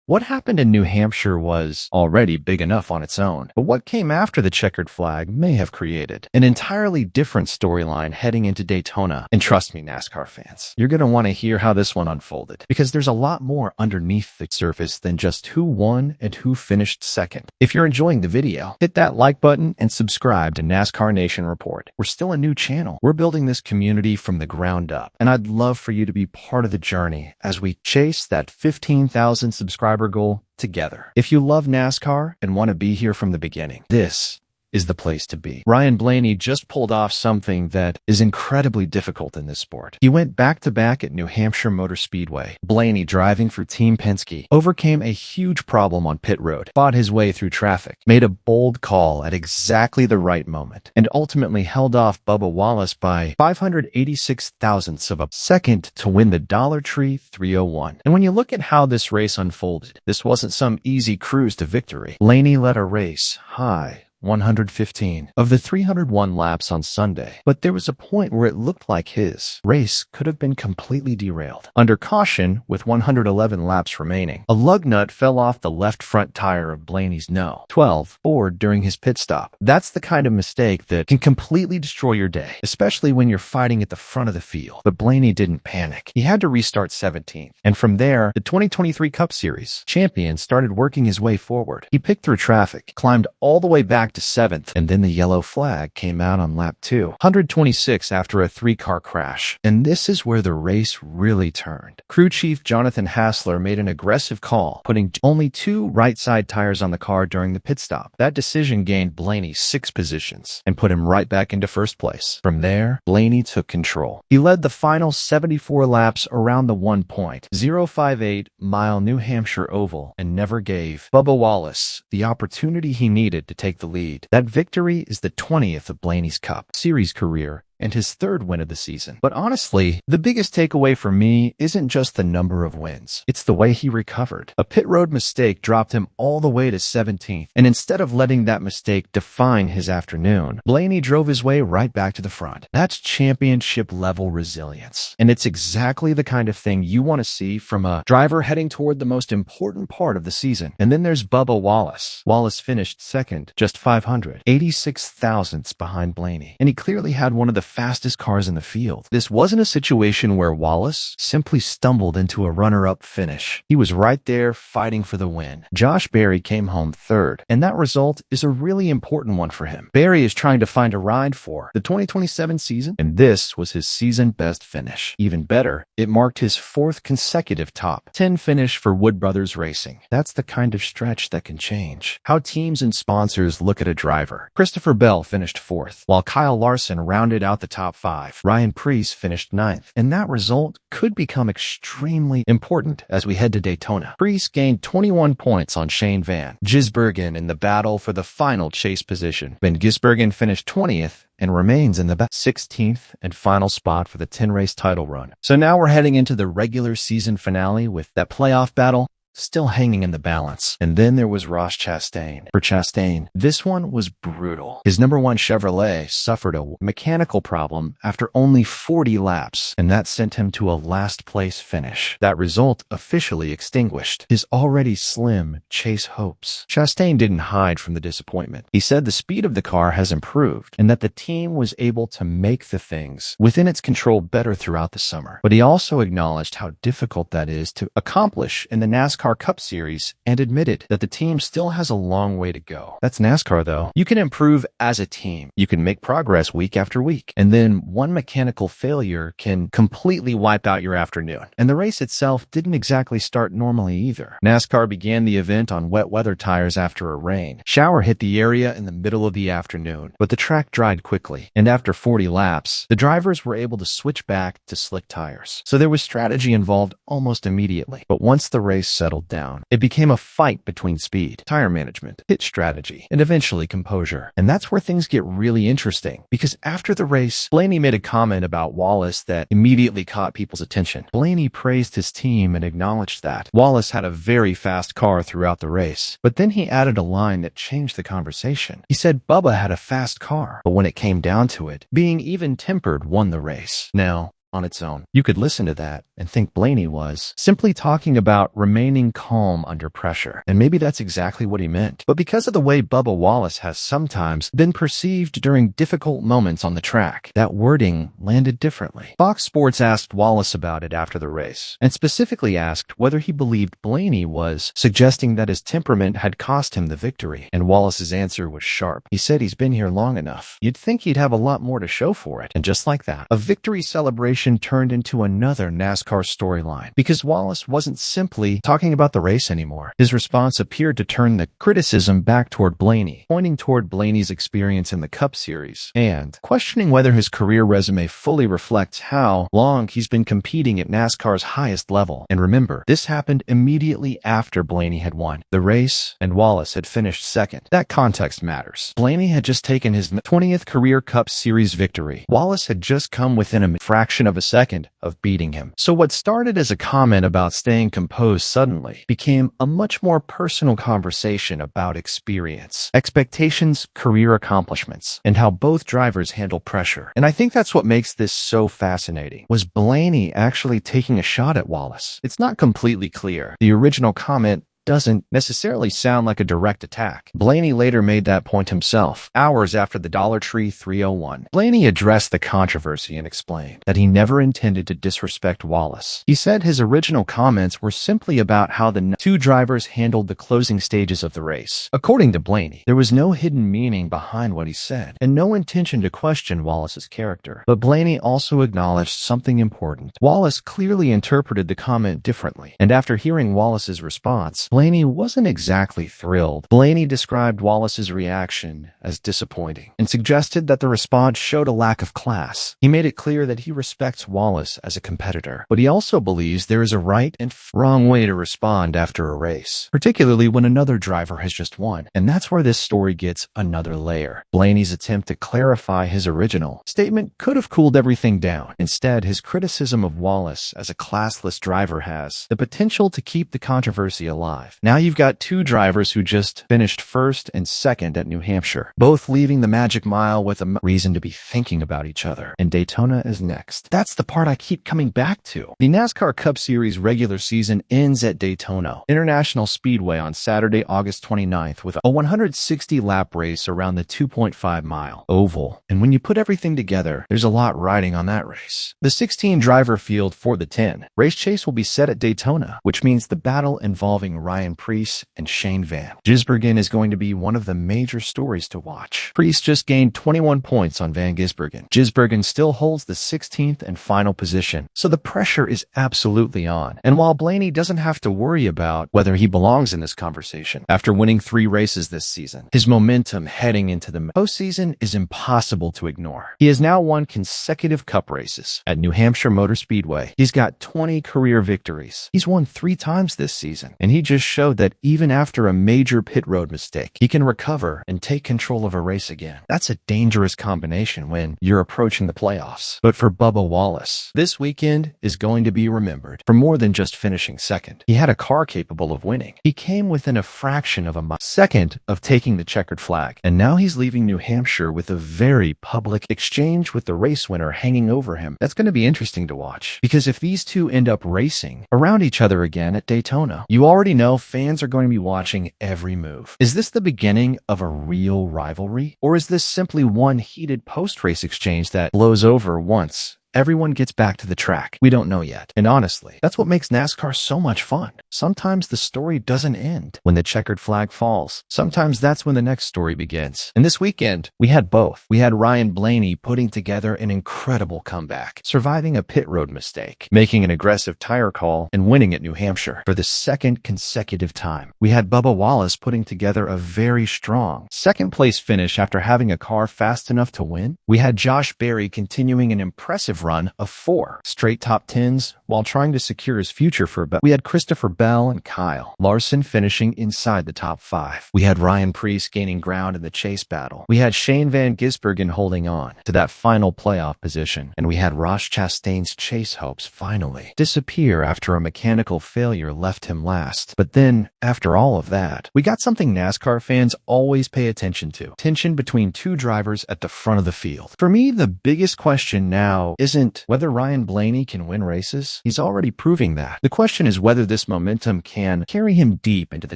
What happened in New Hampshire was already big enough on its own, but what came after the checkered flag may have created an entirely different storyline heading into Daytona. And trust me, NASCAR fans, you're going to want to hear how this one unfolded, because there's a lot more underneath the surface than just who won and who finished second. If you're enjoying the video, hit that like button and subscribe to NASCAR Nation Report. We're still a new channel. We're building this community from the ground up, and I'd love for you to be part of the journey as we chase that 15,000 subscriber goal together. If you love NASCAR and want to be here from the beginning, this is the place to be. Ryan Blaney just pulled off something that is incredibly difficult in this sport. He went back-to-back at New Hampshire Motor Speedway. Blaney, driving for Team Penske, overcame a huge problem on pit road, fought his way through traffic, made a bold call at exactly the right moment, and ultimately held off Bubba Wallace by 586 thousandths of a second to win the Dollar Tree 301. And when you look at how this race unfolded, this wasn't some easy cruise to victory. Blaney led a race high 115 of the 301 laps on Sunday, but there was a point where it looked like his race could have been completely derailed. Under caution, with 111 laps remaining, a lug nut fell off the left front tire of Blaney's No. 12 Ford during his pit stop. That's the kind of mistake that can completely destroy your day, especially when you're fighting at the front of the field. But Blaney didn't panic. He had to restart 17th, and from there, the 2023 Cup Series champion started working his way forward. He picked through traffic, climbed all the way back to 7th, and then the yellow flag came out on lap 2, 126 after a 3-car crash. And this is where the race really turned. Crew chief Jonathan Hassler made an aggressive call, putting only 2 right side tires on the car during the pit stop. That decision gained Blaney 6 positions and put him right back into first place. From there, Blaney took control. He led the final 74 laps around the 1.058-mile New Hampshire oval and never gave Bubba Wallace the opportunity he needed to take the lead. That victory is the 20th of Blaney's Cup Series career and his 3rd win of the season. But honestly, the biggest takeaway for me isn't just the number of wins. It's the way he recovered. A pit road mistake dropped him all the way to 17th, and instead of letting that mistake define his afternoon, Blaney drove his way right back to the front. That's championship-level resilience, and it's exactly the kind of thing you want to see from a driver heading toward the most important part of the season. And then there's Bubba Wallace. Wallace finished second, just 586 thousandths behind Blaney, and he clearly had one of the fastest cars in the field. This wasn't a situation where Wallace simply stumbled into a runner-up finish. He was right there fighting for the win. Josh Berry came home 3rd, and that result is a really important one for him. Berry is trying to find a ride for the 2027 season, and this was his season-best finish. Even better, it marked his 4th consecutive top 10 finish for Wood Brothers Racing. That's the kind of stretch that can change how teams and sponsors look at a driver. Christopher Bell finished 4th, while Kyle Larson rounded out the top 5. Ryan Preece finished 9th, and that result could become extremely important as we head to Daytona. Preece gained 21 points on Shane Van Gisbergen in the battle for the final chase position. Van Gisbergen finished 20th and remains in the 16th and final spot for the 10-race title run. So now we're heading into the regular season finale with that playoff battle still hanging in the balance. And then there was Ross Chastain. For Chastain, this one was brutal. His number 1 Chevrolet suffered a mechanical problem after only 40 laps, and that sent him to a last-place finish. That result officially extinguished his already slim chase hopes. Chastain didn't hide from the disappointment. He said the speed of the car has improved and that the team was able to make the things within its control better throughout the summer. But he also acknowledged how difficult that is to accomplish in the NASCAR Cup Series and admitted that the team still has a long way to go. That's NASCAR, though. You can improve as a team. You can make progress week after week, and then one mechanical failure can completely wipe out your afternoon. And the race itself didn't exactly start normally either. NASCAR began the event on wet weather tires after a rain. Shower hit the area in the middle of the afternoon, but the track dried quickly, and after 40 laps, the drivers were able to switch back to slick tires. So there was strategy involved almost immediately. But once the race settled down, it became a fight between speed, tire management, pit strategy, and eventually composure. And that's where things get really interesting, because after the race, Blaney made a comment about Wallace that immediately caught people's attention. Blaney praised his team and acknowledged that Wallace had a very fast car throughout the race, but then he added a line that changed the conversation. He said Bubba had a fast car, but when it came down to it, being even-tempered won the race. Now, on its own. You could listen to that and think Blaney was simply talking about remaining calm under pressure. And maybe that's exactly what he meant. But because of the way Bubba Wallace has sometimes been perceived during difficult moments on the track, that wording landed differently. Fox Sports asked Wallace about it after the race, and specifically asked whether he believed Blaney was suggesting that his temperament had cost him the victory. And Wallace's answer was sharp. He said he's been here long enough. You'd think he'd have a lot more to show for it. And just like that, a victory celebration turned into another NASCAR storyline, because Wallace wasn't simply talking about the race anymore. His response appeared to turn the criticism back toward Blaney, pointing toward Blaney's experience in the Cup Series and questioning whether his career resume fully reflects how long he's been competing at NASCAR's highest level. And remember, this happened immediately after Blaney had won the race and Wallace had finished second. That context matters. Blaney had just taken his 20th career Cup Series victory. Wallace had just come within a fraction of a second of beating him. So what started as a comment about staying composed suddenly became a much more personal conversation about experience, expectations, career accomplishments, and how both drivers handle pressure. And I think that's what makes this so fascinating. Was Blaney actually taking a shot at Wallace? It's not completely clear. The original comment doesn't necessarily sound like a direct attack. Blaney later made that point himself, hours after the Dollar Tree 301. Blaney addressed the controversy and explained that he never intended to disrespect Wallace. He said his original comments were simply about how the two drivers handled the closing stages of the race. According to Blaney, there was no hidden meaning behind what he said, and no intention to question Wallace's character. But Blaney also acknowledged something important. Wallace clearly interpreted the comment differently, and after hearing Wallace's response, Blaney wasn't exactly thrilled. Blaney described Wallace's reaction as disappointing and suggested that the response showed a lack of class. He made it clear that he respects Wallace as a competitor, but he also believes there is a right and wrong way to respond after a race, particularly when another driver has just won. And that's where this story gets another layer. Blaney's attempt to clarify his original statement could have cooled everything down. Instead, his criticism of Wallace as a classless driver has the potential to keep the controversy alive. Now you've got two drivers who just finished first and second at New Hampshire, both leaving the magic mile with a reason to be thinking about each other. And Daytona is next. That's the part I keep coming back to. The NASCAR Cup Series regular season ends at Daytona International Speedway on Saturday, August 29th with a 160-lap race around the 2.5-mile oval. And when you put everything together, there's a lot riding on that race. The 16-driver field for the 10 race chase will be set at Daytona, which means the battle involving Ryan Preece and Shane Van Gisbergen is going to be one of the major stories to watch. Preece just gained 21 points on Van Gisbergen. Gisbergen still holds the 16th and final position, so the pressure is absolutely on. And while Blaney doesn't have to worry about whether he belongs in this conversation after winning 3 races this season, his momentum heading into the postseason is impossible to ignore. He has now won consecutive Cup races at New Hampshire Motor Speedway. He's got 20 career victories. He's won 3 times this season, and he just showed that even after a major pit road mistake, he can recover and take control of a race again. That's a dangerous combination when you're approaching the playoffs. But for Bubba Wallace, this weekend is going to be remembered for more than just finishing second. He had a car capable of winning. He came within a fraction of a second of taking the checkered flag, and now he's leaving New Hampshire with a very public exchange with the race winner hanging over him. That's going to be interesting to watch, because if these two end up racing around each other again at Daytona, you already know fans are going to be watching every move. Is this the beginning of a real rivalry? Or is this simply one heated post-race exchange that blows over once everyone gets back to the track? We don't know yet. And honestly, that's what makes NASCAR so much fun. Sometimes the story doesn't end when the checkered flag falls. Sometimes that's when the next story begins. And this weekend, we had both. We had Ryan Blaney putting together an incredible comeback, surviving a pit road mistake, making an aggressive tire call, and winning at New Hampshire for the second consecutive time. We had Bubba Wallace putting together a very strong second-place finish after having a car fast enough to win. We had Josh Berry continuing an impressive run of 4 straight top 10s while trying to secure his future for a bet. We had Christopher Bell and Kyle Larson finishing inside the top 5. We had Ryan Preece gaining ground in the chase battle. We had Shane Van Gisbergen holding on to that final playoff position. And we had Ross Chastain's chase hopes finally disappear after a mechanical failure left him last. But then, after all of that, we got something NASCAR fans always pay attention to: tension between two drivers at the front of the field. For me, the biggest question now isn't isn't whether Ryan Blaney can win races. He's already proving that. The question is whether this momentum can carry him deep into the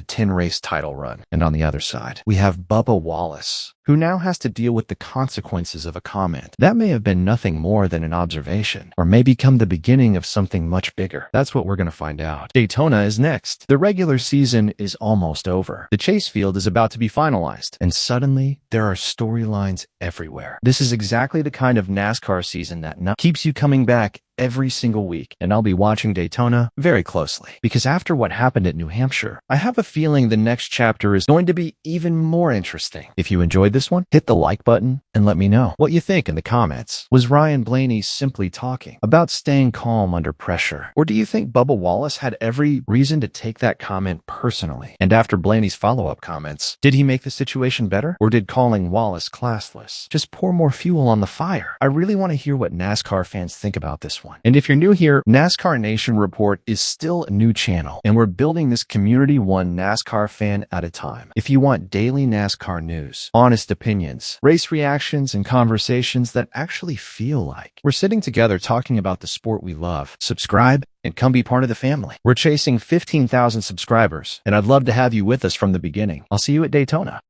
10-race title run. And on the other side, we have Bubba Wallace, who now has to deal with the consequences of a comment. That may have been nothing more than an observation, or may become the beginning of something much bigger. That's what we're going to find out. Daytona is next. The regular season is almost over. The chase field is about to be finalized, and suddenly there are storylines everywhere. This is exactly the kind of NASCAR season that keeps you coming back every single week, and I'll be watching Daytona very closely, because after what happened at New Hampshire, I have a feeling the next chapter is going to be even more interesting. If you enjoyed this one, hit the like button and let me know what you think in the comments. Was Ryan Blaney simply talking about staying calm under pressure? Or do you think Bubba Wallace had every reason to take that comment personally? And after Blaney's follow-up comments, did he make the situation better? Or did calling Wallace classless just pour more fuel on the fire? I really want to hear what NASCAR fans think about this one. And if you're new here, NASCAR Nation Report is still a new channel, and we're building this community one NASCAR fan at a time. If you want daily NASCAR news, honest opinions, race reactions, and conversations that actually feel like we're sitting together talking about the sport we love, subscribe and come be part of the family. We're chasing 15,000 subscribers, and I'd love to have you with us from the beginning. I'll see you at Daytona.